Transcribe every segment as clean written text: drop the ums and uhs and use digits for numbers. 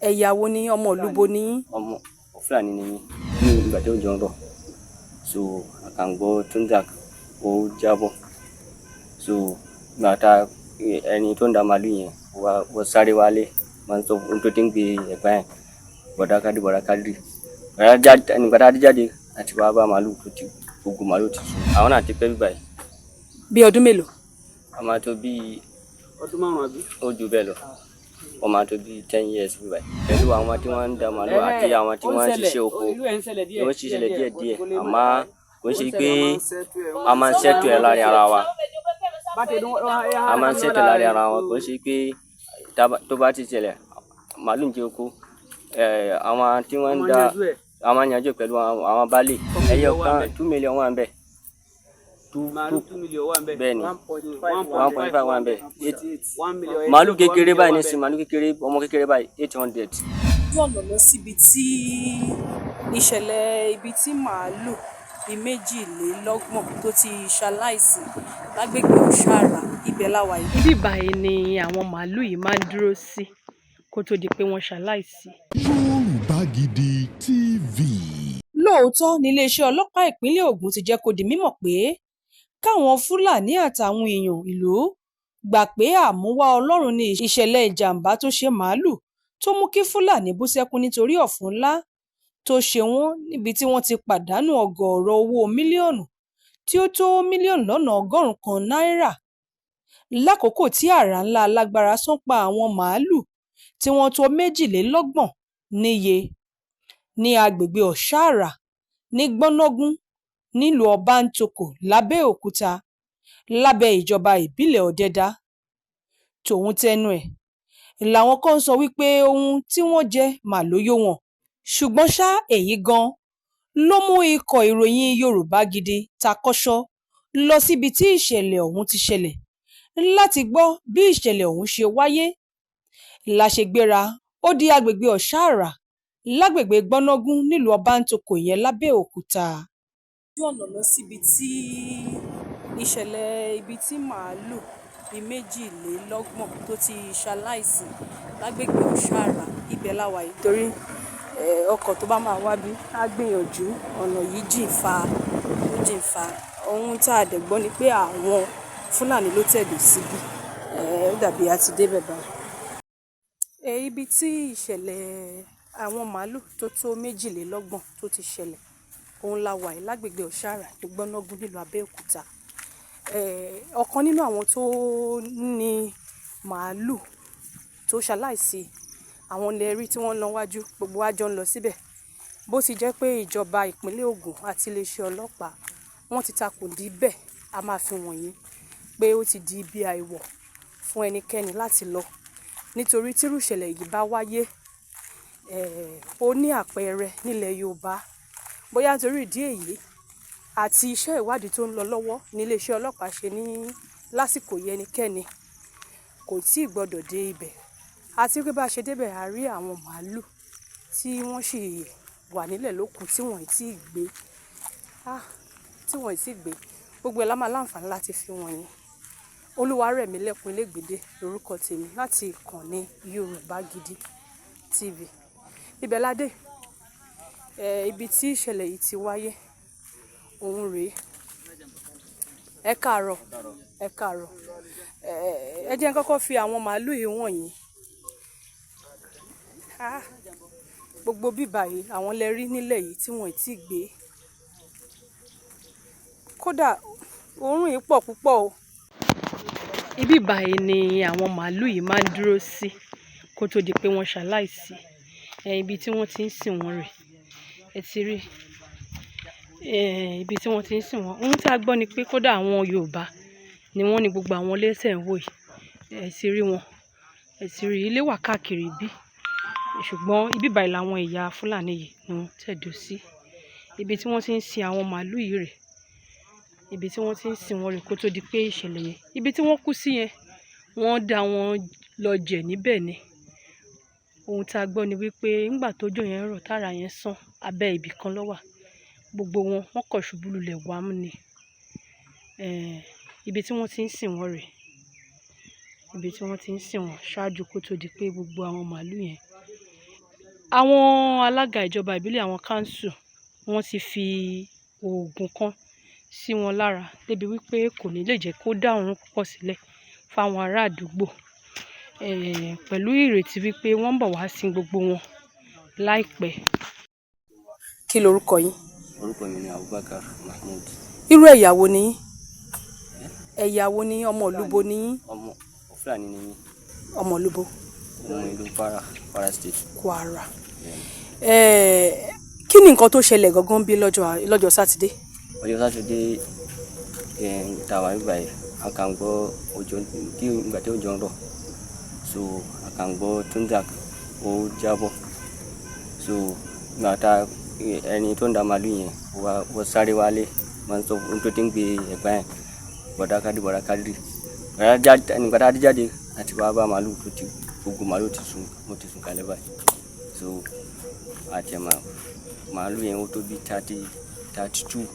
ẹ̀yà wo ni ọmọ ìlú bo ni yín? ọmọ Fúlàní ni mí ní ìgbà tí òjò ń rọ̀ so àkàngbọ́ tó ń dà ó jábọ́ so ìgbà tá ẹni tó ń da màálù yẹn wọ́n sáré wálé máa ń sọ ohun tó ti ń gbé ẹ̀gbá yẹn bọ̀dá kádì nígbà tá a dé jáde àti wàá bá màálù tó ti gbogbo màálù ti sùn àwọn náà ti pẹ́ bíbá yìí. Bí ọdún mélòó? a máa tó bí ọdún márùn-ún àbí? ó ju bẹ́ẹ̀ lọ wọ́n máa tó bí 10 years bíbá yìí pẹ̀lú àwọn tí wọ́n ń da màálù àti àwọn tí wọ́n ń ṣiṣẹ́ oko ó ń ṣẹlẹ̀ díẹ̀díẹ̀ àmọ́ kò ń ṣe pé a máa ń ṣètò ẹ̀ láàrin ara wa a máa ń ṣètò láàrin ara wa kò ń ṣe pé tó bá ti ṣẹlẹ̀ màálù ń jẹ oko àwọn tí wọ́n ń da a máa ń yanjú pẹ̀lú àwọn baálé ẹyọ kan 2 million wà ń bẹ̀ 2 million wà ń bẹ̀ bẹ́ẹ̀ ni 1.5 wà ń bẹ̀ 1 million màálù kékeré báyìí ní sin màálù kékeré ọmọ kékeré báyìí 800. Ojú ọ̀nà lọ síbi tí ìṣẹ̀lẹ̀ ibi tí màálù bíi 22 tó ti ṣaláìsí lágbègbè Ọ̀ṣàrà ibẹ̀ la wà yìí. Ibi báyìí ni àwọn màálù yìí máa ń dúró sí kó tó di pé wọ́n ṣaláìsí. Yorùbá Gidi TV. Lóòótọ́ ni iléeṣẹ́ ọlọ́pàá ìpínlẹ̀ Ògùn ti jẹ́ kó di mímọ̀ pé káwọn Fúlàní àtàwọn èèyàn ìlú gbà pé àmúwá Ọlọ́run ni ìṣẹ̀lẹ̀ ìjàmbá tó ṣe màálù tó mú kí Fúlàní bú sẹ́kún nítorí ọ̀fọ̀ ńlá tó ṣe wọ́n níbi tí wọ́n ti pàdánù ọgọ́rọ̀ owó mílíọ̀nù tí ó tó mílíọ̀nù lọ́nà 100 kan náírà lákòókò tí àrá ńlá alágbára sán pa àwọn màálù tí wọ́n tó 22 níye ní agbègbè Ọ̀ṣàrà ní Gbọ́nọ́gún nílùú Ọbántòkò lábẹ́òkúta lábẹ́ ìjọba ìbílẹ̀ Ọ̀dẹ́dá. Tòun tẹnu ẹ̀ làwọn kan sọ wípé ohun tí wọ́n jẹ mà ló yó wọn ṣùgbọ́n ṣá èyí gan ló mú ikọ̀ ìròyìn Yorùbá Gidi takọ́ṣọ́ lọ síbi tí ìṣẹ̀lẹ̀ ọ̀hún ti ṣẹlẹ̀ láti gbọ́ bí ìṣẹ̀lẹ̀ ọ̀hún ṣe wáyé. La ṣe gbéra ó di agbègbè Ọ̀ṣàrà lágbègbè Gbọ́nọ́gún nílùú Ọbántòkò yẹn lábẹ́òkúta. Ojú ọ̀nà lọ síbi tí ìṣẹ̀lẹ̀ ibi tí màálù bíi 22 tó ti ṣaláìsí lágbègbè Ọ̀ṣàrà ibẹ̀ la wà yìí torí ọkọ̀ tó bá máa wá bí á gbìyànjú ọ̀nà yìí jìn fa ohun tá a dẹ̀ gbọ́ ni pé àwọn Fúlàní ló tẹ̀dó síbí ó dàbí a ti débẹ̀ báyìí. Ibi tí ìṣẹ̀lẹ̀ àwọn màálù tó tó 22 tó ti ṣẹlẹ̀ òun la wà yìí lágbègbè Ọ̀ṣàrà ní Gbọ́nọ́gún nílùú Abẹ́òkúta. Ọ̀kan nínú àwọn tó ní màálù tó ṣaláìsí àwọn ilẹ̀ rí tí wọ́n lọ wájú gbogbo wa jọ ń lọ síbẹ̀ bó ti jẹ́ pé ìjọba ìpínlẹ̀ Ògùn àti iléeṣẹ́ ọlọ́pàá wọ́n ti takùn díbẹ̀ a máa fi wọ̀nyí pé ó ti di ibi àìwọ̀ fún ẹnikẹ́ni láti lọ nítorí tírú ìṣẹ̀lẹ̀ yìí bá wáyé ó ní àpẹẹrẹ nílẹ̀ Yorùbá bóyá nítorí ìdí èyí àti iṣẹ́ ìwádìí tó ń lọ lọ́wọ́ ní iléeṣẹ́ ọlọ́pàá ṣe ní lásìkò yìí ẹnikẹ́ni kò tí ì gbọ́dọ̀ dé ibẹ̀ àti pé bá a ṣe débẹ̀ a rí àwọn màálù tí wọ́n sì wà nílẹ̀ lókun tí wọ́n ì tí ì gbé gbogbo ẹ̀ la máa láǹfààní láti fi wọ̀nyí. Olúwarẹ̀mílẹ́kún Elégbèdé lórúkọ tèmi láti ìkànnì Yorùbá Gidi TV. Ibẹ̀ la dé ibi tí ìṣẹ̀lẹ̀ yìí ti wáyé òun rèé. Ẹ káàárọ̀ ẹ jẹ́ n kọ́kọ́ fi àwọn màálù yìí wọ̀nyí. Gbogbo bíbà yìí àwọn lẹ rí nílẹ̀ yìí tí wọ́n ì tí gbé kódà òórùn yìí pọ̀ púpọ̀ o. Ibi báyìí ni àwọn màálù yìí máa ń dúró sí kó tó di pé wọ́n ṣaláìsí ibi tí wọ́n ti ń sìn wọ́n rè ẹ ti rí ibi tí wọ́n ti ń sìn wọ́n. Ohun tí a gbọ́ ni pé kódà àwọn Yorùbá ni wọ́n ní gbogbo àwọn ilé tẹ̀ ń wò yìí ẹ ti rí wọn ẹ ti rí ilé wà káàkiri bí ṣùgbọ́n ibi báyìí làwọn ẹ̀yà Fúlàní yìí ni wọ́n tẹ̀dó sí ibi tí wọ́n ti ń sin àwọn màálù yìí rè ibi tí wọ́n ti ń sìn wọ́n rè kó tó di pé ìṣẹ̀lẹ̀ yẹn ibi tí wọ́n kú sí yẹn wọ́n dá wọn lọ jẹ̀ níbẹ̀ ni. Ohun tá a gbọ́ ni wípé nígbà tójò yẹn rọ̀ tára yẹn sán abẹ́ ibì kan ló wà gbogbo wọn kọ̀ ṣubú lulẹ̀ wámú ni ibi tí wọ́n ti ń sìn wọ́n rè ibi tí wọ́n ti ń sìn wọ́n ṣáájú kó tó di pé gbogbo àwọn màálù yẹn Àwọn alága ìjọba ìbílẹ̀ àwọn káńsù wọ́n ti fi oògùn kan sí wọn lára débi wípé kò ní lè jẹ́ kó dá òórùn púpọ̀ sílẹ̀ fáwọn ará àdúgbò pẹ̀lú ìrètí wípé wọ́n ń bọ̀ wá sin gbogbo wọn láìpẹ́. Kí lorúkọ yín? Orúkọ mi ni Abubakar Mahmood. Irú ẹ̀yà wo ni yín? Ẹ̀yà wo ni yín? Ọmọ ìlúbo ni yín? Ọmọ Fúlàní ni mí. Ọmọ ìlúbo? Ọmọ ìlú Kwara State. Kwara. Kí ni nǹkan tó ṣẹlẹ̀ gangan bí lọ́jọ́ Sátidé? Ọjọ́ Sátidé tàwa ìgbà yìí a kàn gbọ́ òjò ìgbà tí òjò ń rọ̀, so a kàn gbọ́ thunder ó jábọ́, so ìgbà tá ẹni tó ń da màálù yẹn wọ́n sáré wálé máa ń sọ ohun tó ti ń gbé ẹ̀gbá yẹn bọ̀dá kádì nígbà tá a dé jáde àti wàá bá màálù tó ti gbogbo màálù ti sùn kalẹ̀ báyìí, so àtẹ̀mà màálù yẹn ó tó bí 32.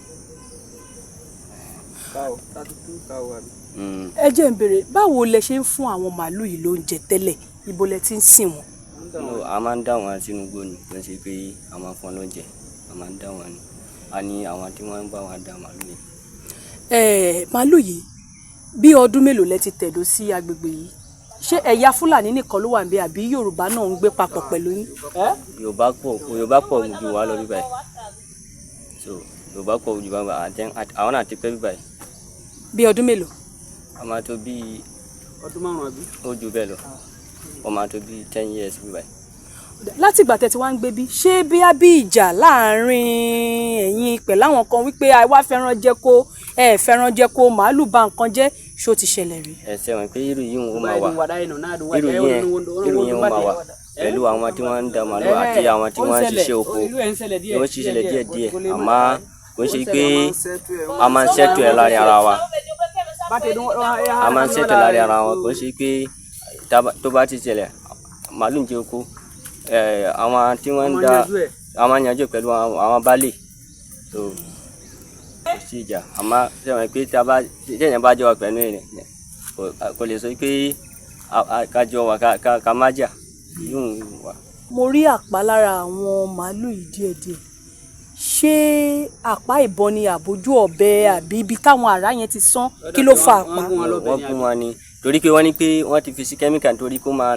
Ẹ jẹ́ n béèrè, báwo lẹ ṣe ń fún àwọn màálù yìí lóúnjẹ tẹ́lẹ̀? Ibo lẹ ti ń sìn wọ́n? A máa ń dá wọn sínú igbó ni, kò ń ṣe pé a máa fún wọn lóúnjẹ, a máa ń dá wọn ni. A ní àwọn tí wọ́n ń bá wọn dá màálù yìí. Màálù yìí bí ọdún mélòó lẹ ti tẹ̀dó sí agbègbè yìí? Ṣé ẹ̀yà Fúlàní nìkan ló wà níbí àbí Yorùbá náà ń gbé papọ̀ pẹ̀lú yín? Yorùbá pọ̀ ju wa lọ bíbáyìí, so Yorùbá pọ̀ ju wa àwọn náà ti pẹ́ bíbáyìí. Bí ọdún mélòó? A máa tó bí ọdún 5 àbí? ó ju bẹ́ẹ̀ lọ, ó máa tó bí 10 years bíbáyìí. Láti ìgbà tẹ́ ti wá ń gbé bí, ṣé bí ìjà láàrin ẹ̀yin pẹ̀lú àwọn kan wípé àwa fẹ́ràn jẹko fẹ́ràn jẹko màálù bà nǹkan jẹ́, ṣó ti ṣẹlẹ̀ rí? Ẹ ṣe wọn pé irú yìí ó máa wà, irú yẹn ó máa wà pẹ̀lú àwọn tí wọ́n ń da màálù àti àwọn tí wọ́n ń ṣiṣẹ́ oko. Wọ́n ṣiṣẹ́ díẹ̀díẹ̀ àmọ́ kò ń ṣe pé a máa ń ṣètò ẹ̀ láàrin ara wa, a máa ń ṣètò láàrin ara wa, kò ń ṣe pé tó bá ti ṣẹlẹ̀ màálù ń jẹ oko, àwọn tí wọ́n ń da àwọn yanjú pẹ̀lú àwọn baálé, so kò sí ìjà. Àmọ́ sẹ́wọ̀n pé téèyàn bá jọ wà pẹ̀lú ẹ̀ kò lè sọ pé ká jọ wà ká má jà yóò wà. Mo rí àpá lára àwọn màálù yìí díẹ̀díẹ̀. Ṣé àpá ìbọn ni àbójú ọ̀bẹ àbí ibi táwọn àrá yẹn ti sán? Kí ló fa àpá? Wọ́n gún wọn ni, torí pé wọ́n ní pé wọ́n ti fi sí kẹ́míkà nítorí kó máa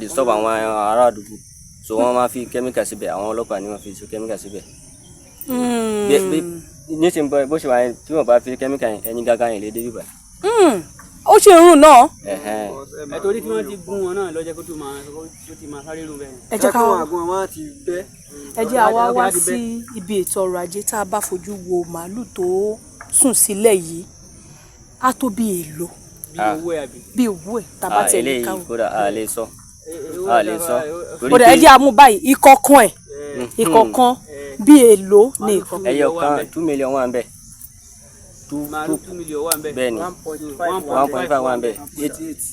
disturb àwọn ará àdúgbò, so wọ́n máa fi kẹ́míkà síbẹ̀, àwọn ọlọ́pàá ni wọ́n fi sí kẹ́míkà síbẹ̀. Nísìnyí bó ṣe wà yẹn, tí wọ́n bá fi kẹ́míkà yẹn ẹni gángan yẹn lè dé bíbá. Ó ṣe rùn náà. Torí tí wọ́n ti gún wọn náà lọ́jọ́ kó tó máa sáré rùn bẹ́ẹ̀. Ẹ jẹ́ ká wọ́n ti bẹ́. Ẹ jẹ́ àwa wá sí ibi ètò ọrọ̀ ajé. Tá a bá fojú wo màálù tó sùn sílẹ̀ yìí, á tó bí èlò. Bí owó ẹ̀ tá a bá tẹ̀lé káwọn. Eléyìí kódà a lè sọ. Kódà ẹ jẹ́ àmú báyìí ìkọ̀kan bí èlò ní ìkọ̀kan. Ẹyọ kan 2 million wà ń bẹ̀. 2 million wà ń bẹ̀. Bẹ́ẹ̀ ni 1.5 wà ń bẹ̀.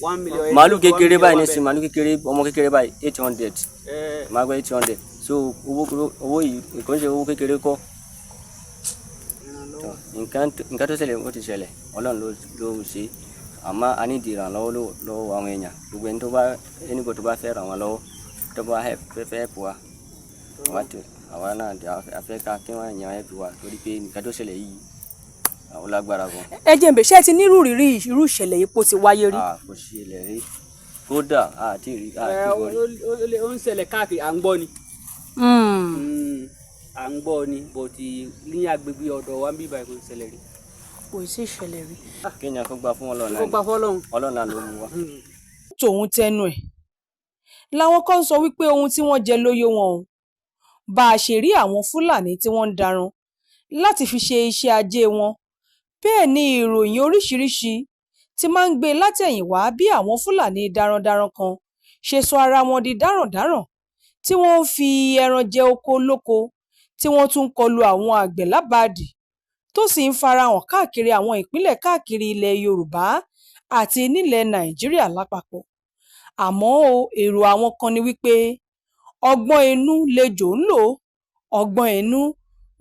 1 million. Màálù kékeré báyìí ní sin màálù kékeré ọmọ kékeré báyìí 800. Máa gbé 800. So owó yìí kò ń ṣe owó kékeré kọ́. Nǹkan tó ṣẹlẹ̀ ó ti ṣẹlẹ̀, Ọlọ́run ló ṣe, àmọ́ a ní ìdí ìrànlọ́wọ́ lọ́wọ́ àwọn èèyàn. Gbogbo ẹni tó bá fẹ́ ràn wọ́n lọ́wọ́, tó bá fẹ́ help wa, àwa náà a fẹ́ ká kí wọ́n yàn help wa, torí pé nǹkan tó ṣẹlẹ̀ yìí ó lágbára gan. Ẹ jẹ́ n bẹ̀, ṣé ẹ ti ní irú ìṣẹ̀lẹ̀ yìí kó ti wáyé rí? Kò ṣẹlẹ̀ rí, kódà àti rí ó ń ṣẹlẹ̀ káàkiri, à ń gbọ́ ni. À ń gbọ́ ni, but ní agbègbè ọ̀dọ̀ wa ń bí báyìí kò ṣẹlẹ̀ rí. Kò sí ìṣẹ̀lẹ̀ rí. Kéèyàn kó gbà fún Ọlọ́run. Kó gbà fún Ọlọ́run. Ọlọ́run náà ló mú wa. Tòun tẹnu ẹ̀ làwọn kan sọ wípé ohun tí wọ́n jẹ ló yó wọn o. Bá a ṣe rí àwọn Fúlàní tí wọ́n ń daran láti fi ṣe iṣẹ́ ajé wọn, bẹ́ẹ̀ ni ìròyìn oríṣiríṣi ti máa ń gbé látẹ̀yìnwá bí àwọn Fúlàní darandaran kan ṣe sọ ara wọn di dáràndáràn, tí wọ́n ń fi ẹran jẹ oko lóko, tí wọ́n tún kọlu àwọn àgbẹ̀ lábàádì, tó sì ń farahàn káàkiri àwọn ìpínlẹ̀ káàkiri ilẹ̀ Yorùbá àti nílẹ̀ Nàìjíríà lápapọ̀. Àmọ́ èrò àwọn kan ni wípé ọgbọ́n inú lejò ń lò, ọgbọ́n inú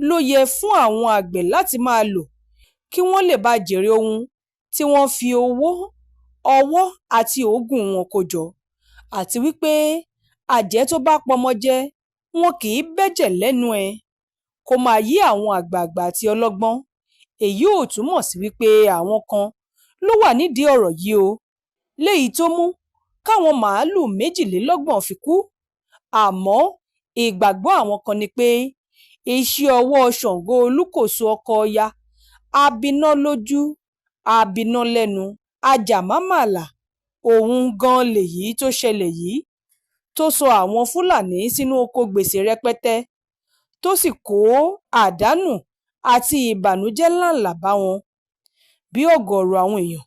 ló yẹ fún àwọn àgbẹ̀ láti máa lò kí wọ́n lè bá jèrè ohun tí wọ́n fi owó, ọwọ́ àti òógùn wọn kó jọ, àti wípé àjẹ́ tó bá pọmọ jẹ wọn kì í bẹ́jẹ̀ lẹ́nu ẹ̀. Kò máa yé àwọn àgbààgbà àti ọlọ́gbọ́n. Èyí ò túmọ̀ sí wípé àwọn kan ló wà nídìí ọ̀rọ̀ yìí o, léyìí tó mú káwọn màálùú 22 fi kú. Àmọ́ ìgbàgbọ́ àwọn kan ni pé iṣẹ́ ọwọ́ Ṣàngó Olúkòso ọkọ Ọya, abiná lójú, abiná lẹ́nu, ajàmámàlà, òun gan lèyí tó ṣẹlẹ̀ yìí, tó sọ àwọn Fúlàní sínú oko gbèsè rẹpẹtẹ, tó sì kó àdánù àti ìbànújẹ́ ńláǹlà bá wọn. Bí ọ̀gọ̀ọ̀rọ̀ àwọn èèyàn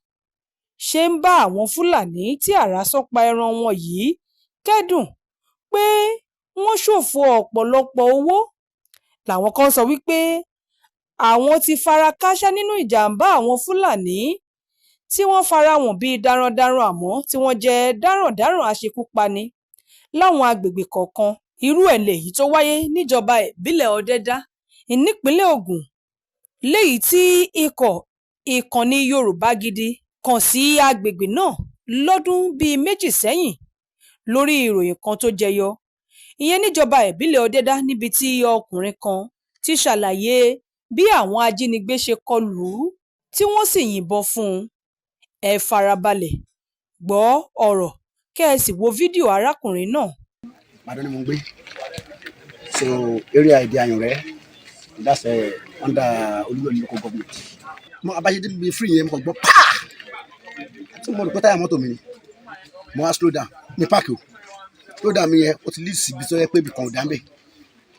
ṣe ń bá àwọn Fúlàní tí àrá sán pa ẹran wọn yìí kẹ́dùn pé wọ́n ṣòfò ọ̀pọ̀lọpọ̀ owó, làwọn kan sọ wípé àwọn ti fara kááṣá nínú ìjàmbá àwọn Fúlàní tí wọ́n fara hàn bíi darandaran àmọ́ tí wọ́n jẹ́ darandaran aṣekúpani láwọn agbègbè kọ̀ọ̀kan. Irú ẹ̀ lèyí tó wáyé níjọba ìbílẹ̀ Ọdẹ́dá nípínlẹ̀ Ògùn, léyìí tí ikọ̀ ìkànnì Yorùbá Gidi kàn sí agbègbè náà lọ́dún bíi 2 sẹ́yìn lórí ìròyìn kan tó jẹyọ, ìyẹn níjọba ìbílẹ̀ Ọdẹ́dá, níbi tí ọkùnrin kan ti ṣàlàyé bí àwọn ajínigbé ṣe kọlù ú tí wọ́n sì yìnbọn fún un. Ẹ farabalẹ̀ gbọ́ ọ̀rọ̀ kẹ́ ẹ sì wo fídíò arákùnrin náà. Ìbàdàn ni mo ń gbé, so area ìdí Àyànrẹ́, that's under Olúyọ̀lé local government. Mo abájẹ́ débi free yẹn mo kàn gbọ́ pàà tí mo rò pé táyà mọ́tò mi ni, mo wá slow down ní páàkì o, slow down mi yẹn ó ti lead síbi tó yẹ pé ibì kan ò dá ń bẹ̀,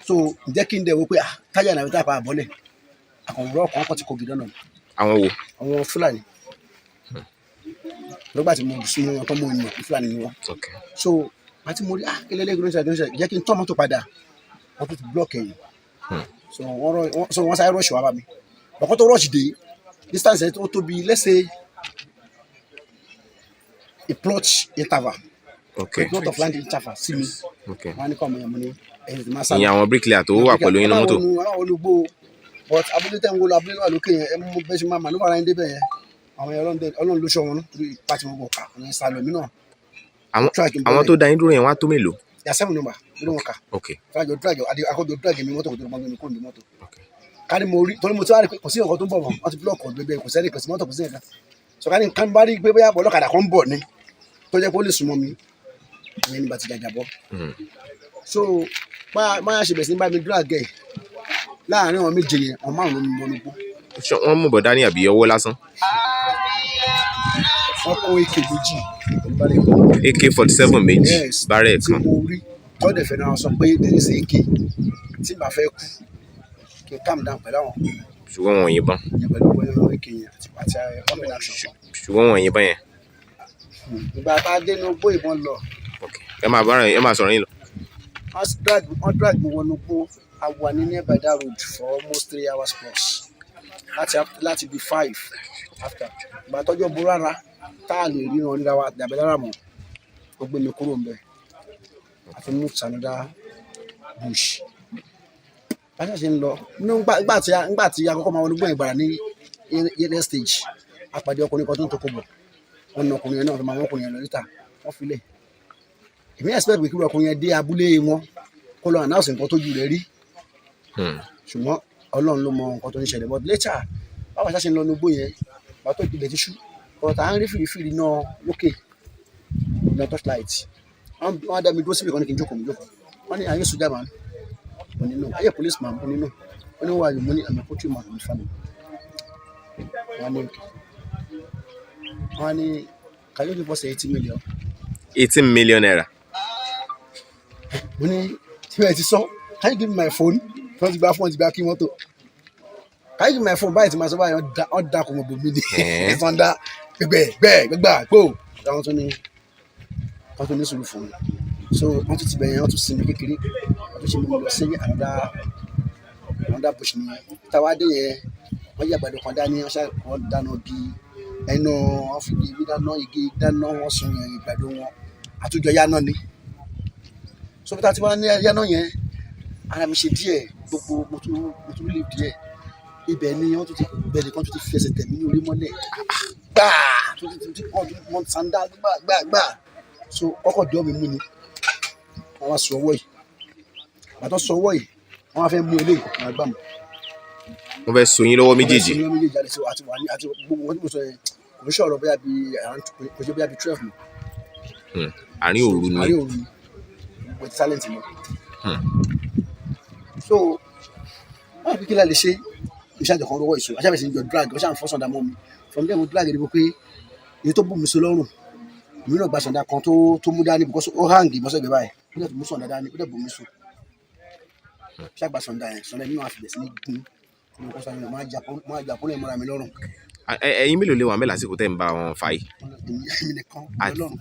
so ǹjẹ́ kí n dẹ̀ wo pé táyà náà táyà pa àbọ̀lẹ̀, àkànwòrán ọkàn kan ti kọ gidi náà. Àwọn wo? Àwọn Fúlàní. Nígbà tí mo sún wọn tó mọ ènìyàn Fúlàní ni wọn. So àti mo rí kílélẹ́ gbọ́dọ̀ jẹ́ kí n tọ́ mọ́tò padà, wọ́n tún ti block ẹ̀yìn. So wọ́n sáré rush wá bá mi. Ọkọ̀ tó rush dé distance ẹ̀ tó tóbi, let's say a plot interval. Okay. A plot of land interval sí mi. Okay. Wọ́n á ní kọ́ ọmọ yẹn mo ní ẹ̀yìn tí máa sá. Ìyẹn àwọn bricklayer tó wà pẹ̀lú yín ní mọ́tò. Àwọn olùgbò but abúlé tẹ̀ ń wo lọ abúlé náà lókè yẹn ẹ mú bẹ́ẹ̀ ṣe máa maneuver ara yín débẹ̀ yẹn. Àwọn yẹn Ọlọ́run ló ṣọ́ wọn nítorí ipa tí wọ́n bọ̀ ká ọ̀nà ìsàlọ̀ mi náà. Àwọn tó dá yín dúró yẹn wá tó mélòó? Yà 7 number ló wọn kà. Okay. Akọ́jọ drag mi mọ́tò kò tó gbọ́n mi kó ní mọ́tò. Kárí mo rí torí mo ti wá rí pé kò sí nǹkan tó ń bọ̀ wọ́n ti block ọ̀gbẹ́gbẹ́ kò sẹ́ni kò sí mọ́tò kò sí nǹkan. So kárí nǹkan bá rí pé bóyá ọlọ́kadà kan ń bọ̀ ni tó jẹ́ pé ó lè súnmọ́ mi ìyẹn nígbà tí jàjà bọ́. So máa ṣe bẹ̀rẹ̀ sí ní bá mi drag ẹ̀ láàárín àwọn méje yẹn àwọn márùn-ún ló ń bọ́ lógbó. Wọ́n mú bọ̀dá ní àbí ọwọ́ lásán? Wọ́n kó AK méjì. AK-47 méjì, bárẹ̀ kan. Tí mo rí tọ́dẹ̀ fẹ́ náà sọ pé this is AK tí màá fẹ́ kú kí n calm down pẹ̀lú àwọn. Ṣùgbọ́n wọn yìnbọn. Pẹ̀lú bóyá AK yẹn àti ọmọdé action. Ṣùgbọ́n wọn yìnbọn yẹn. Ìgbà tá a dé inú gbó ìbọn lọ. Ẹ máa sọ̀rọ̀ yín lọ. Wọ́n drag mi wọnú gbó. I wà ní nearby that road for almost 3 hours plus. Láti bí 5 after. Ìgbà tọ́jọ́ bo rárá tá a lè ríran ríra wa dàbẹ́ lára mọ̀. Ó gbé mi kúrò ńbẹ̀. Àfi move to another bush. Báṣà ṣe ń lọ. Nígbà tí akọ́kọ́ máa wọnú gbó ìgbàrà ní air stage. Àpàdé ọkùnrin kan tó ń toko bọ̀. Wọ́n na ọkùnrin yẹn náà fi máa wọ́n ọkùnrin yẹn lọ níta. Wọ́n filẹ̀. Èmi expect pé kí ọkùnrin yẹn dé abúlé wọn kó lọ announce nǹkan tójú rẹ̀ rí. Ṣùgbọ́n Ọlọ́run ló mọ nǹkan tó ń ṣẹlẹ̀ but later báwa ṣáṣe ń lọ nígbó yẹn bá tó ìpìlẹ̀ ti ṣú ọ̀rọ̀ tá à ń rí fìrífìrí náà lókè ní torchlight wọ́n á dá mi dúró síbi kan ní kí n jókòó wọ́n ní ayé sójà man mo ní no ayé police man mo ní no wọ́n ní wàá mo ní àmì poultry man mo ní family wọ́n ní can you give us 80 million. 18 million naira. Mo ní tí wọ́n ti sọ can you give me my phone wọ́n ti gba fún wọn ti gba kí mọ́tò can you give me my phone báyìí tí màá sọ báyìí wọ́n dà kó mọ̀ bò mí ní ẹ̀fọn dá gbẹgbà gbò àwọn tó ní sùúrù fún mi so wọ́n tún ti bẹ̀yẹn wọ́n tún sinmi kékeré wọ́n tún ṣe mi lọ sí ànádá bush ni táwa dé yẹn wọ́n yí àgbàdo kan dání wọ́n dáná bí ẹnu wọ́n fi igi dáná wọ́n sun ìgbàdo wọn àtújọ yáná ni so bí ta ti wá ní yáná yẹn ara mi ṣe díẹ̀ gbogbo mo tún lè díẹ̀ ibẹ̀ ni wọ́n tún ti bẹ̀rẹ̀ kan tún ti fi ẹsẹ̀ tẹ̀ mí ní orí mọ́lẹ̀ gbáà wọ́n sanda gbáà so kọ́kọ́ dọ́ mi mú ni wọ́n wá sọ ọwọ́ yìí àtọ́ sọ ọwọ́ yìí wọ́n wá fẹ́ mú eléyìí wọ́n á gbà mọ́. wọ́n fẹ́ so yín lọ́wọ́ méjèèjì. wọ́n fẹ́ so méjèèjì àti wà ní àti gbogbo wọn tí mo sọ yẹn kò ní sọ̀rọ̀ bóyá bíi kò ṣe bóyá bíi 12 mi. àárín òru ni. àárín òru ni with talent mi. so wọ́n á fi kí la lè ṣe ìṣàjọ kan lọ́wọ́ ìṣó aṣáfẹ́sẹ̀ ń jọ drag wọ́n ṣáà ń fọ́ sọ̀dà mọ́ mi from there mo drag ẹni pé èyí tó bù mí so lọ́rùn èmi náà gba sọ̀dà kan tó mú dání because ó hang ìbọ́sẹ̀ gbé báyìí ó dẹ̀ tó mú sọ̀dà dání ó dẹ̀ bù mí so ṣàgbà sọ̀dà yẹn sọ̀dà yẹn nínú àfihàn sí ní gún mo kọ́ sọ̀dà yẹn máa jà pọ́nlẹ̀ mọ́ra mi lọ́rùn. ẹ̀yin mélòó lè wà mẹ́lá lásìkò tẹ́ ń bá wọn fà yìí. èmi nìkan lọ́rùn.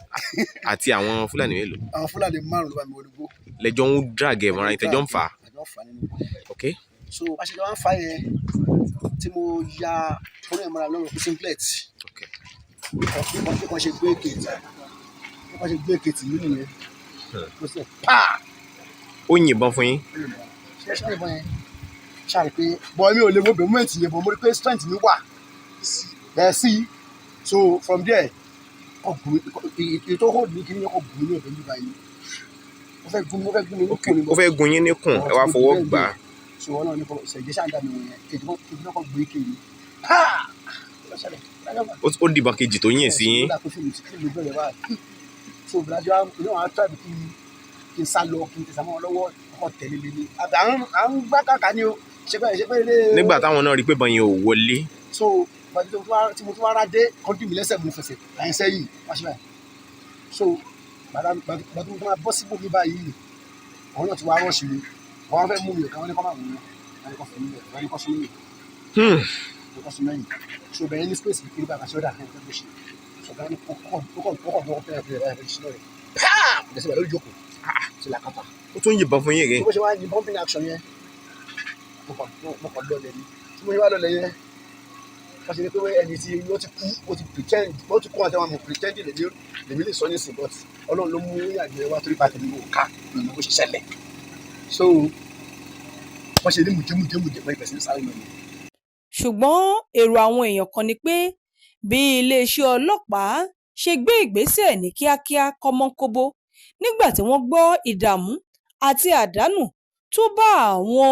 àti àwọn fúlàní mélòó. àwọn fúlàní 5 ló bá mi wọlé gbó. lẹ́jọ́ ń drag ẹ̀ mọ́ra yín tẹ́jọ́ ń fà. ok. so bá ṣe jọ wá ń fa yẹn tí mo ya pọ́nlẹ̀ mọ́ra mi lọ́rùn kó simplet. ok. bí wọ́n ṣe gbé èkìtì nínú yẹn ló sì pàà. ó yìnbọn fún yín. ṣe ìbọn yẹn ṣáà rí pé bọ́ mi ò lè wo bẹ̀múmẹ̀ntì yẹn bọ̀ mo rí pé strength mi wà bẹ́ẹ̀ sí so from there èyí tó hold mi kí ni ọkọ̀ gùn ní ọ̀bẹ nígbà yìí ó fẹ́ gún mi níkùn. ó fẹ́ gún yín níkùn ẹ wá fọwọ́ gbà á. so wọn náà ní kọ ṣèjẹ ṣáà ń dà mí wọn yẹn kejì náà kọ gbé kiri ó dìbọn kejì tó yìn sí yín. so bìlájú àwọn àtàbí kí n sá lọ kí n tẹ̀sán mọ́ wọn lọ́wọ́ ọkọ̀ tẹ̀lé mi ni à ń gbá kàkà ni o ṣe pé ilé. nígbà táwọn náà rí pé bọ́n yẹn ò wọlé. so tí mo tún wá rá dé kọ́ńtì mi lẹ́sẹ̀ mo fẹsẹ̀ àyẹn sẹ́yìn wá sí báyìí so gbàdúrà tó máa bọ́ síbò mi báyìí àwọn náà ti wá rọ́ọ̀ṣì mi wọ́n fẹ́ mú mi ọ̀kan wọn ní kọ́ máa wù mí wọ́n ní kọ́ fún mi wọ́n ní kọ́ sún mẹ́yìn so bẹ̀rẹ̀ ní space kiri bá àkàṣe ọ̀dà àti ẹ̀kọ́ ṣe so bẹ̀rẹ̀ ní kọ́kọ́ fẹ́ẹ́ ṣe lọ́rẹ̀ paa ọ̀dẹ̀ síbẹ̀ lórí ìjókòó ṣe làkàtà. ó tún yìnbọn fún yín again. bó ṣe wá ní bumping action yẹn mo kàn lọlẹ̀ ni tí mo ṣe wá lọlẹ̀ yẹn wọ́n ṣe ní pé ẹni tí ó ti kú ó ti pretend ó ti kú àti àwọn pretend lèmi lè sọ ní sìn but ọlọ́run ló mú ìyàgbẹ́ wá torí pàtẹ́lú wò ká lónìí bó ṣe ṣẹlẹ̀ so wọ́n ṣe ní mùjẹ́mùjẹ́ pé ìpẹ̀sẹ̀ sáré lọ ni. ṣùgbọ́n èrò àwọn èèyàn kan ni pé bí iléeṣẹ́ ọlọ́pàá ṣe gbé ìgbésẹ̀ ní kíákíá kọ́mọ́nkóbó nígbà tí wọ́n gbọ́ ìdààmú àti àdánù tó bá àwọn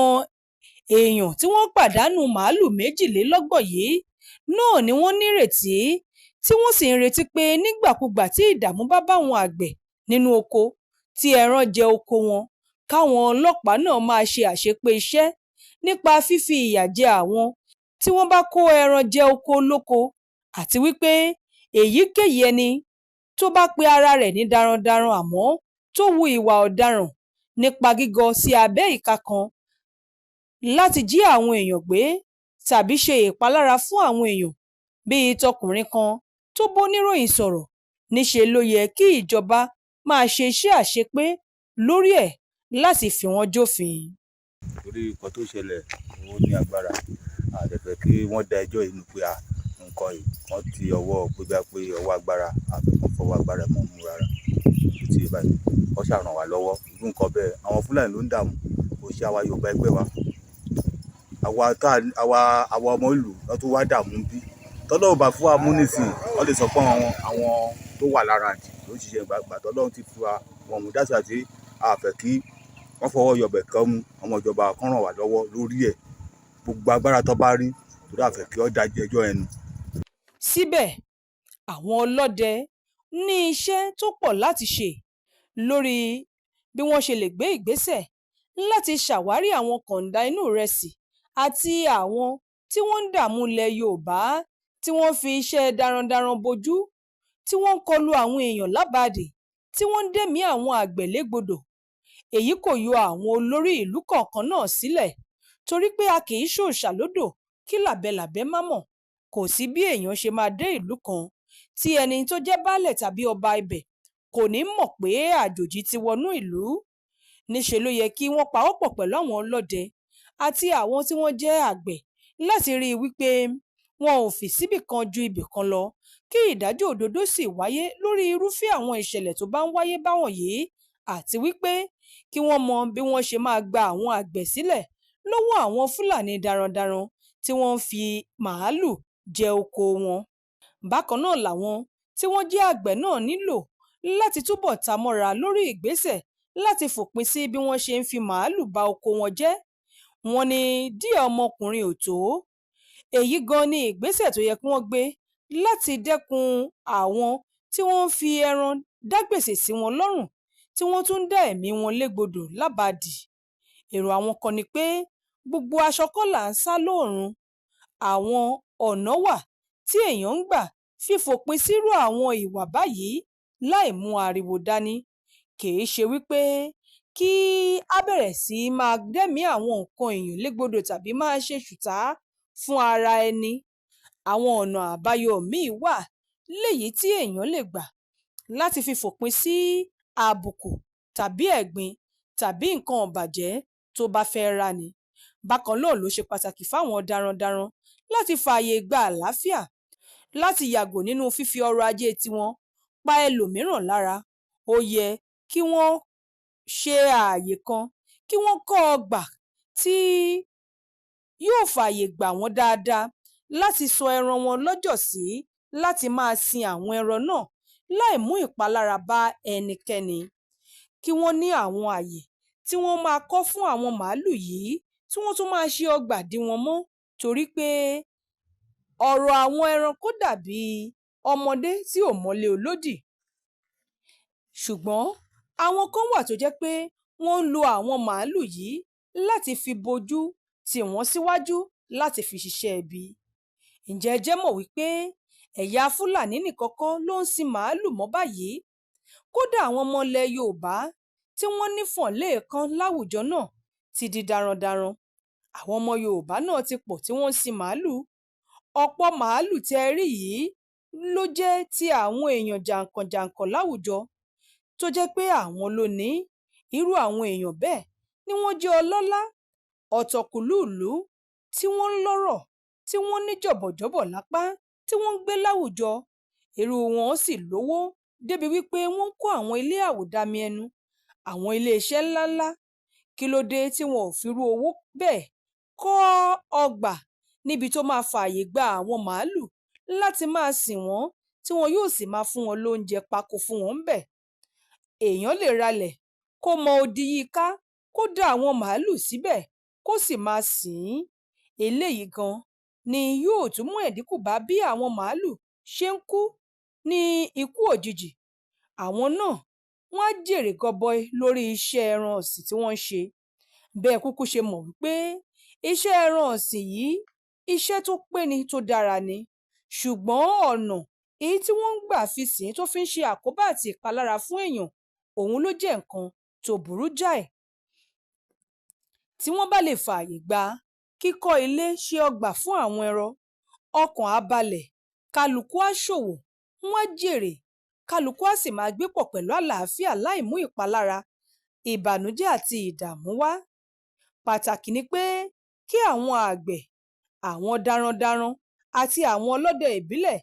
èèyàn tí wọ́n pàdánù màálùú 22 yìí náà ni wọ́n nírètí tí wọ́n sì ń retí pé nígbàkúgbà tí ìdààmú bá bá àwọn àgbẹ̀ nínú oko tí ẹran jẹ oko wọn káwọn ọlọ́pàá náà máa ṣe àṣepé iṣẹ́ nípa fífi ìyà jẹ àwọn tí wọ́n bá kó ẹran jẹ oko olóko àti wípé èyíkéyìí ẹni tó bá pe ara rẹ̀ ní darandaran àmọ́ tó hu ìwà ọ̀daràn nípa gígọ sí abẹ́ ìka kan láti jí àwọn èèyàn gbé tàbí ṣe ìpalára fún àwọn èèyàn bíi tọkùnrin kan tó bóníròyìn sọ̀rọ̀ níṣe ló yẹ kí ìjọba máa ṣe iṣẹ́ àṣepé lórí ẹ̀ láti fi wọ́n jófin. torí nǹkan tó ṣẹlẹ̀ ó ní agbára àdẹ̀fẹ̀ kí wọ́n dá ẹjọ́ yìí nù pé nǹkan yìí wọ́n ti ọwọ́ gbégbá pé ọwọ́ agbára àfẹ́kàn fọwọ́ agbára mọ́ mú rárá títí báyìí wọ́n ṣàràn wá lọ́wọ́ irú nǹkan bẹ́ẹ̀ àwọn Fúlàní ló ń dààmú kò ṣe àwa Yorùbá ẹgbẹ́ wa àwa ọmọ ìlú lọ́ tó wá dààmú bí tọ́lọ́run bá fún wa mú nísìnyí wọ́n lè sọ pé àwọn tó wà lára àjì ló ń ṣiṣẹ́ gbàgbà tọ́lọ́run ti fún wa wọn mú dáṣà tí a fẹ́ kí wọ́n fọwọ́ yọbẹ̀ kan mú ọmọ ìjọba kan ràn wá lọ́wọ́ lórí ẹ̀ gbogbo agbára tó bá rí torí a fẹ́ kí ó dájú ẹjọ́ ẹnu. síbẹ̀ àwọn ọlọ́dẹ ní iṣẹ́ tó pọ̀ láti ṣe lórí bí wọ́n ṣe lè gbé ìgbésẹ̀ láti ṣàwárí àwọn kọ̀ǹda inú ìrẹsì àti àwọn tí wọ́n ń dààmú ilẹ̀ Yorùbá tí wọ́n fi iṣẹ́ darandaran bojú tí wọ́n ń kọlu àwọn èèyàn lábàdì tí wọ́n ń dẹ̀mí àwọn àgbẹ̀ légbodò. èyí kò yọ àwọn olórí ìlú kọ̀ọ̀kan náà sílẹ̀ torí pé a kì í ṣòòṣà lódò kí làbẹ́làbẹ́ má mọ̀. kò sí bí èèyàn ṣe máa dé ìlú kan tí ẹni tó jẹ́ baálẹ̀ tàbí ọba ibẹ̀ kò ní mọ̀ pé àjòjì ti wọnú ìlú. níṣe ló yẹ kí wọ́n pawọ́pọ̀ pẹ̀lú àwọn ọlọ́dẹ àti àwọn tí wọ́n jẹ́ àgbẹ̀ láti rí i wípé wọn ò fi síbì kan ju ibì kan lọ kí ìdájọ́ òdodo sì wáyé lórí irúfẹ́ àwọn ìṣẹ̀lẹ̀ tó bá ń wáyé báwọn yìí àti wípé kí wọ́n mọ bí wọ́n ṣe máa gba àwọn àgbẹ̀ sílẹ̀ lọ́wọ́ àwọn Fúlàní darandaran tí wọ́n ń fi màálù jẹ oko wọn. bákan náà làwọn tí wọ́n jẹ́ àgbẹ̀ náà nílò láti túbọ̀ ta mọ́ra lórí ìgbésẹ̀ láti fòpin sí bí wọ́n ṣe ń fi màálù ba oko wọn jẹ́. Wọ́n ní díẹ̀ ọmọkùnrin ò tó. Èyí gan ni ìgbésẹ̀ tó yẹ kí wọ́n gbé láti dẹ́kun àwọn tí wọ́n ń fi ẹran dá gbèsè sí wọn lọ́rùn tí wọ́n tún dá ẹ̀mí wọn légbodò lábàdì. Èrò àwọn kan ni pé gbogbo aṣọ kọ́ là ń sá lóòrùn. Àwọn ọ̀nà wà tí èèyàn ń gbà fífòpin sírú àwọn ìwà báyìí láì mú ariwo dání. Kìí ṣe wípé kí á bẹ̀rẹ̀ sí máa dẹ́mìí àwọn nǹkan èèyàn légbodò tàbí máa ṣe ṣùtá fún ara ẹni. Àwọn ọ̀nà àbáyọ míì wà léyìí tí èèyàn lè gbà láti fi fòpin sí àbùkù tàbí ẹ̀gbin tàbí nǹkan ìbàjẹ́ tó bá fẹ́ rani. Bákan náà ló ṣe pàtàkì fáwọn darandaran láti fààyè gba àlàáfíà, láti yàgò nínú fífi ọrọ̀ ajé tiwọn pa ẹlòmíràn lára. Ó yẹ kí wọ́n ṣe ààyè kan, kí wọ́n kọ́ ọgbà tí yóò fààyè gbà wọ́n dáadáa láti sọ ẹran wọn lọ́jọ̀ sí, láti máa sin àwọn ẹran náà láì mú ìpalára bá ẹnikẹ́ni. Kí wọ́n ní àwọn ààyè tí wọ́n máa kọ́ fún àwọn màálù yìí, tí wọ́n tún máa ṣe ọgbà dí wọn mọ́, torí pé ọ̀rọ̀ àwọn ẹranko dàbí ọmọdé tí ò mọlé olódì. Ṣùgbọ́n àwọn kan wà tó jẹ́ pé wọ́n ń lo àwọn màálù yìí láti fi bojú tì wọ́n síwájú láti fi ṣiṣẹ́ ibi. Ǹjẹ́ ẹ jẹ́ mọ̀ wípé ẹ̀yà Fúlàní nìkan kọ́ ló ń sin màálù mọ́ báyìí? Kódà àwọn ọmọ ilẹ̀ Yorùbá tí wọ́n nífọ̀n léèkan láwùjọ náà ti di darandaran. Àwọn ọmọ Yorùbá náà ti pọ̀ tí wọ́n ń sin màálù. Ọ̀pọ̀ màálù tí ẹ rí yìí ló jẹ́ ti àwọn èèyàn jàǹkànjàǹkàn láwùjọ tó jẹ́ pé àwọn ló ní. Irú àwọn èèyàn bẹ́ẹ̀ ni wọ́n jẹ́ ọlọ́lá, ọ̀tọ̀kùlúùlú, tí wọ́n ń lọ́rọ̀, tí wọ́n ní jọ̀bọ̀jọ́bọ̀ lápá, tí wọ́n ń gbé láwùjọ. Irú wọn sì lówó débi wípé wọ́n ń kọ́ àwọn ilé àwòdámi ẹnu, àwọn ilé iṣẹ́ ńláńlá. Kí ló dé tí wọn ò fi rú owó bẹ́ẹ̀ kọ́ ọgbà níbi tó máa fààyè gba àwọn màálù láti máa sìn wọ́n, tí wọn yóò sì máa fún wọn lóúnjẹ pako fún wọn ńbẹ̀? Èèyàn lè ralẹ̀ kó mọ odi yíká, kó dá àwọn màálù síbẹ̀, kó sì máa sìn ín. Eléyìí gan ni yóò tún mú ẹ̀dínkù bá bí àwọn màálù ṣe ń kú ní ikú òjijì. Àwọn náà wọ́n á jèrè gọbọi lórí iṣẹ́ ẹran ọ̀sìn tí wọ́n ń ṣe. Bẹ́ẹ̀ kúkú ṣe mọ̀ wípé iṣẹ́ ẹran ọ̀sìn yìí iṣẹ́ tó pé ni, tó dára ni. Ṣùgbọ́n ọ̀nà èyí tí wọ́n ń gbà fi sìn tó fi ń ṣe àkóbá àti ìpalára fún èèyàn, òun ló jẹ́ nǹkan tó burú jáì. Tí wọ́n bá lè fààyè gba kíkọ́ ilé ṣe ọgbà fún àwọn ẹran, ọkàn á balẹ̀, kálukú á ṣòwò, wọ́n á jèrè, kálukú á sì máa gbé pọ̀ pẹ̀lú àlàáfíà láì mú ìpalára, ìbànújẹ́ àti ìdààmú wá. Pàtàkì ni pé kí àwọn àgbẹ̀, àwọn darandaran àti àwọn ọlọ́dẹ ìbílẹ̀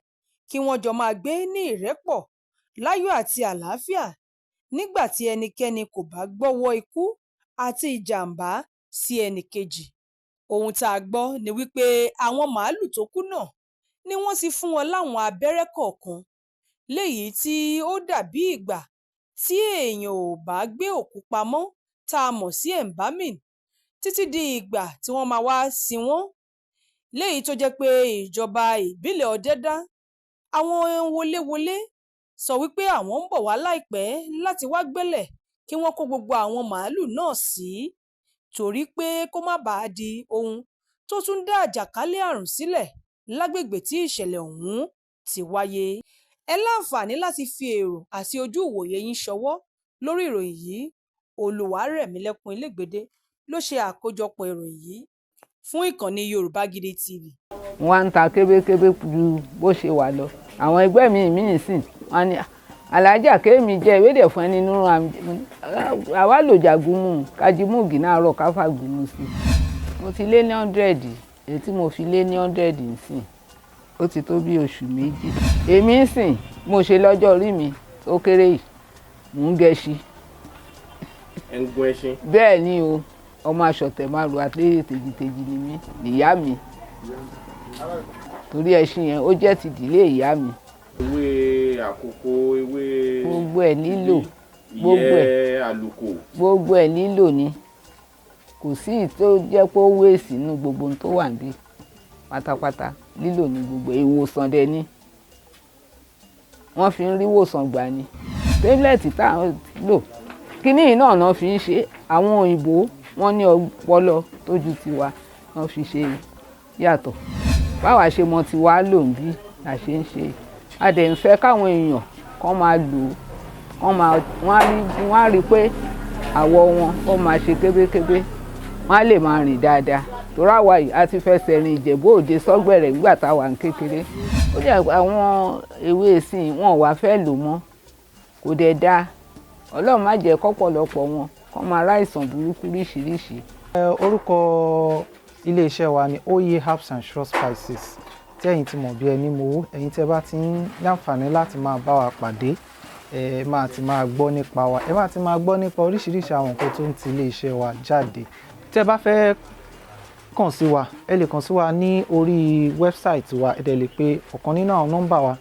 kí wọ́n jọ máa gbé ní ìrẹ́pọ̀, láyọ̀ àti àlàáfíà. Nígbà tí ẹnikẹ́ni kò bá gbọ́wọ́ ikú àti ìjàmbá sí ẹnì kejì. Ohun tá a gbọ́ ni wípé àwọn màálù tó kú náà ni wọ́n ti fún wọn láwọn abẹ́rẹ́ kọ̀ọ̀kan, léyìí tí ó dàbí ìgbà tí èèyàn ò bá gbé òkú pamọ́, tá a mọ̀ sí embalming, títí di ìgbà tí wọ́n máa wá sin wọ́n. Léyìí tó jẹ́ pé ìjọba ìbílẹ̀ Ọdẹ́dá, àwọn wọléwọlé sọ wípé àwọn ń bọ̀ wá láìpẹ́ láti wá gbélẹ̀ kí wọ́n kó gbogbo àwọn màálù náà sí, torí pé kó má bàa di ohun tó tún dá àjàkálẹ̀ àrùn sílẹ̀ lágbègbè tí ìṣẹ̀lẹ̀ ọ̀hún ti wáyé. Ẹ láǹfààní láti fi èrò àti ojú ìwòye yín ṣọwọ́ lórí ìròyìn yìí. Olúwarẹ̀mílẹ́kún Elégbèdé ló ṣe àkójọpọ̀ ìròyìn yìí fún ìkànnì Yorùbá Gidi TV. Wọ́n ń ta kébékébé ju bó ṣe wà lọ. Àwọn ẹgbẹ́ mi nìsín wọn ni alájà kéèmí jẹ́ ìwédè fún ẹni nínú àwa lò jàgùnmù kájímùgì náà rọ̀ káfà gùnmù sí. Mo ti lé ní 100, èyí tí mo fi lé ní 100 nsìn ó ti tó bí oṣù méjì. Èmi ń sìn mo ṣe lọ́jọ́ orí mi ó kéré yìí, mò ń gẹṣi. Ẹ ń gun ẹṣin? Bẹ́ẹ̀ ni o, ọmọ aṣọ̀tẹ̀ márùn àti tèjìtèjì ni mí, ìyá mi. Torí ẹṣin yẹn ó jẹ́ ti ìdílé ìyá mi. Ewé àkókò, ewé gbogbo ẹ̀ nílò. gbogbo ẹ̀ lílò ni kò sí tó jẹ́ pé ó wéèsì nínú gbogbo ohun tó wà níbí pátápátá lílò ní gbogbo ìwòsàn dẹ̀ ni wọ́n fi ń rí ìwòsàn gbà ni tẹ́bílẹ̀tì tá à ń lò kíní yìí náà fi ń ṣe àwọn òyìnbó wọ́n ní ọpọlọ tójú tiwa wọ́n fi ṣe yàtọ̀ báwa ṣe mọ tiwa lò ń bí la ṣe ń ṣe a dẹ̀ ń fẹ́ káwọn èèyàn kán máa lò wọ́n á rí pé àwọ̀ wọn ó máa ṣe kébékébé wọ́n á lè máa rìn dáadáa torí àwa yìí a ti fẹsẹ̀ rìn Ìjẹ̀bú Òde sọ́gbẹ̀rẹ̀ nígbà táwa ń kékeré ó jẹ́ àwọn ewé ìsìn wọn wá fẹ́ lò mọ́ kò dẹ̀ dáa Ọlọ́run má jẹ́ kọ́pọ̀lọpọ̀ wọn kán máa ráìsàn burúkú ríṣiríṣi. Orúkọ iléeṣẹ́ wa ni Oye Herbs and Shrub Spices tí ẹ̀yin ti mọ̀ bí ẹni mowó ẹ̀yin tẹ́ bá ti ń láǹfààní láti máa bá wa pàdé ẹ máa ti máa gbọ́ nípa wa ẹ máa ti máa gbọ́ nípa oríṣiríṣi àwọn nǹkan tó ń ti iléeṣẹ́ wa jáde tẹ́ bá fẹ́ kàn sí wa ẹ lè kàn sí wa ní orí wẹ́bsáìtì wa ẹ dẹ̀ lè pe ọ̀kan nínú àwọn nọ́mbà wa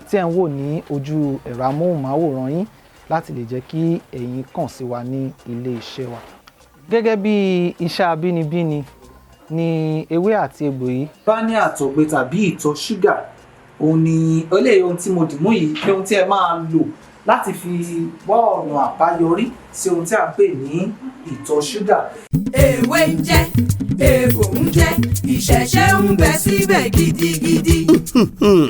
tí ẹ̀ ń wò ní ojú ẹ̀rọ amóhùnmáwòrán yín láti lè jẹ́ kí ẹ̀yin kàn sí wa ní iléeṣẹ́ wa. Gẹ́gẹ́ bí iṣẹ́ abínibíni ni ewé àti egbò yìí bá ní àtọ̀gbẹ tàbí ìtọ̀ ṣúgà òun ni eléyìí ohun tí mo dì mú yìí ní ohun tí ẹ máa lò láti fi wá ọ̀nà àbáyọrí sí ohun tí a ń pè ní ìtọ̀ ṣúgà. Ewé ń jẹ́, egbò ń jẹ́, ìṣẹ̀ṣẹ̀ ń bẹ síbẹ̀ gidigidi.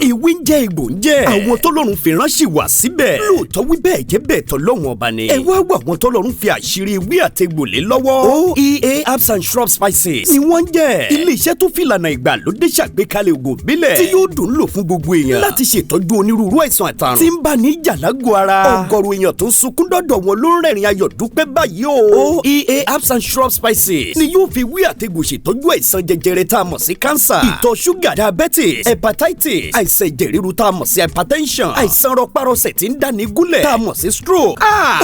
Ewé ń jẹ́, egbò ń jẹ́, àwọn tọ́lọ́run fi ránṣẹ́ wá síbẹ̀. Lóòótọ́ wí bẹ́ẹ̀ jẹ́ bẹ́ẹ̀ tọ́lọ́run ọba ni. Ẹ wá wá àwọn tọ́lọ́run fi àṣírí ewé àtegbò lé lọ́wọ́. OEA Herbs and Shrub Spices ni wọ́n ń jẹ́. Ilé-iṣẹ́ tó fi ìlànà ìgbàlódé ṣàgbékalẹ̀ ògùn ìbílẹ̀ tí yóò dùn lò fún gbogbo èèyàn láti ṣètọ́jú onírúurú àìsàn àtàrùn tí ń bá ní ìjà lágọ̀ọ́ ara. Ọ̀gọ̀rọ̀ èèyàn tó ń sunkún dọ́dọ̀ wọn ló ń rẹ́rìn ayọ̀ dúpẹ́ báyìí o. OEA Herbs and Shrub Spices ni yóò fi wí àtegbò ṣètọ́jú àìsàn jẹjẹrẹ tá a mọ̀ sí cancer, ìtọ̀ ṣúgà, diabetes, hepatitis, àìsàn ẹ̀jẹ̀ ríru tá a mọ̀ sí hypertension, àìsàn rọpárọsẹ̀ tí ń dáni gúnlẹ̀ tá a mọ̀ sí stroke.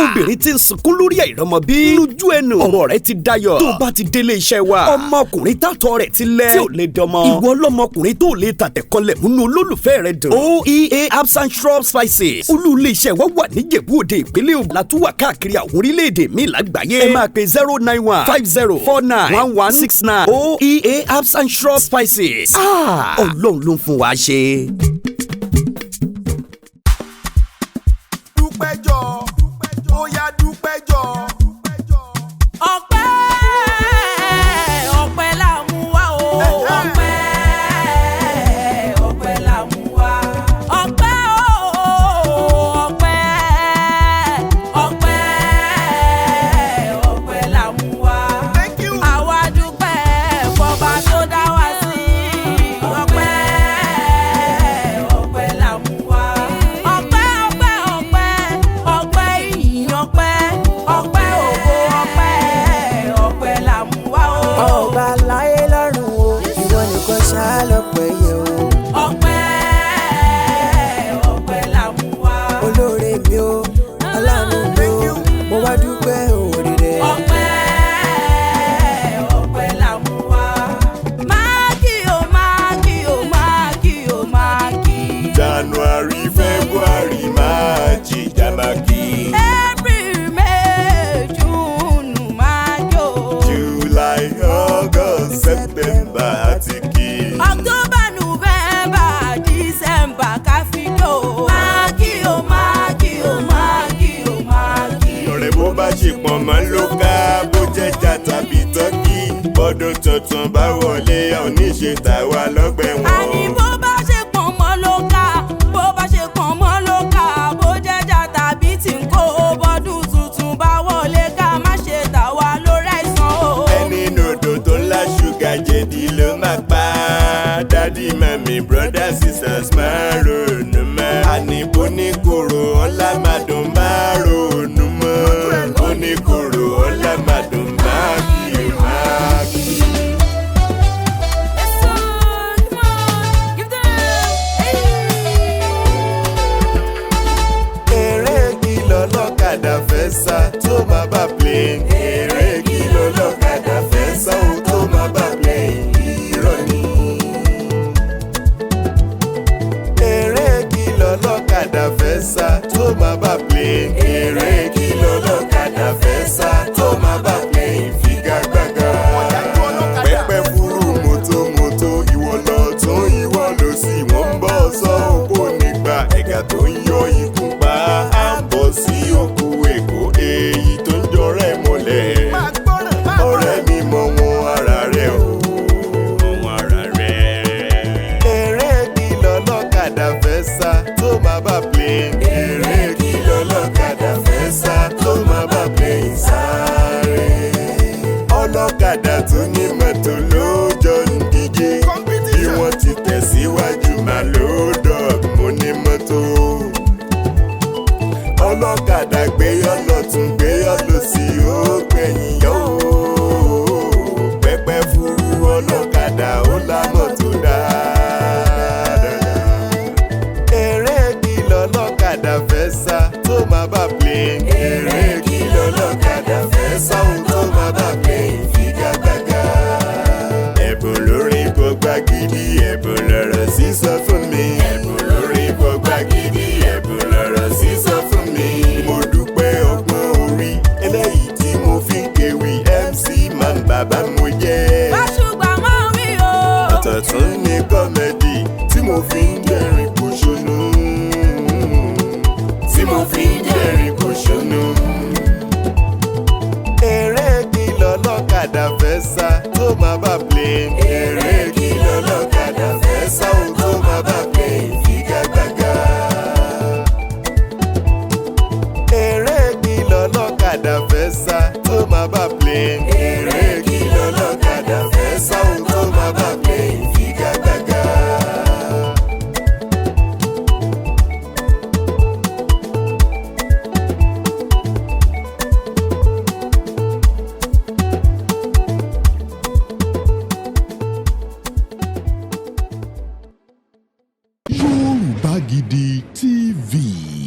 Obìnrin tí ń sunkún lórí àìrọ́mọbí lójú ẹnu ọ̀rọ̀ rẹ̀ ti dayọ̀ tó bá ti délé iṣẹ́ wa. Ọmọkùnrin tátọ̀ rẹ̀ ti lẹ̀ tí ò lè dọmọ. Ìwọ lọmọkùnrin tó lè tàtẹ̀kọlẹ̀ múnú olólùfẹ́ rẹ̀ dùn. OEA Herbs and Shrub Spices olú ilé iṣẹ́ wa wà ní Ìjẹ̀bú Òde ìpínlẹ̀ Ògùn látúwà káàkiri àwọn orílẹ̀-èdè míì lágbàáyé. Ẹ máa pe 09150491169. OEA Herbs and Shrub Spices. Ọlọ́run ló ń fún wa ṣe. Dúpẹ́jọ́, ó yá dúpẹ́jọ́. Ọpẹ́, ọpẹ́ la mú wá o. Ọpẹ́, ọpẹ́ la mú wá. Ọpẹ́ o, ọpẹ́, ọpẹ́, ọpẹ́ la mú wá. Àwa dúpẹ́ fọba tó dá wa sí. Ọpẹ́, ọpẹ́ la mú wá. Ọpẹ́, ọpẹ́, ọpẹ́, ọpẹ́ ìyìn, ọpẹ́, ọpẹ́ ògo, ọpẹ́, ọpẹ́ la mú wá o. Ọba láyé lọ́run o, ìwọ nìkan ṣáá lọ́pẹ́ yẹ o. Ọpẹ́, ọpẹ́ la mú wá. Olóore mi o, aláàánú mi o, mo wá dúpẹ́ òòrè rẹ̀. Ọpẹ́, ọpẹ́ la mú wá. Máàkì o, máàkì o, máàkì o, máàkì. January, February, March, Jamaki. April, May, June, máàkì o. July, August, September, Atiki. October, November, December, káfíńdò. Máàkì o, máàkì o, máàkì o, máàkì. Ọ̀rẹ́ bó bá ṣe pọ̀n mọ́ ló ká bó jẹ́jà tàbí tọ́kì. Bọ́dún tuntun bá wọlé oníṣe tàwa lọ́gbẹ̀ wọn. Àní bó bá ṣe pọ̀n mọ́ ló ká, bó bá ṣe pọ̀n mọ́ ló ká, bó jẹ́jà tàbí tí ń kó bọ́dún tuntun bá wọlé ká má ṣe tà wá lórí àìsàn o. Ẹni nòdò tó ńlá ṣúgà jẹ̀dí ló máa pa. Dádì, mami, brother, sisters máa ronú mọ́. Àní bóníkòrò ọ̀la máa dùn máa ronú mọ́. Bóníkòrò ọ̀la máa dùn máa kí o máa kí. Eré kìlọ̀ lọ́kadà fẹ́ sá tó máa bá plane. Eré kìlọ̀ lọ́kadà fẹ́ sá ó tó máa bá plane. Irọ́ ni. Eré kìlọ̀ lọ́kadà fẹ́ sá tó máa bá plane. Eré kìlọ̀ tún ní kọ́mẹ́dì tí mo fi ń dẹ́rìn pòṣónú. tí mo fi ń dẹ́rìn pòṣónú. eré kí lọ́lọ́kadà fẹ́ sá tó máa bá plane. eré kí lọ́lọ́kadà fẹ́ sá ó tó máa bá plane figagbága. eré kí lọ́lọ́kadà fẹ́ sá tó máa bá plane. eré kí lọ́lọ́kadà fẹ́ sá ó tó máa bá plane figagbága. Yorùbá Gidi TV.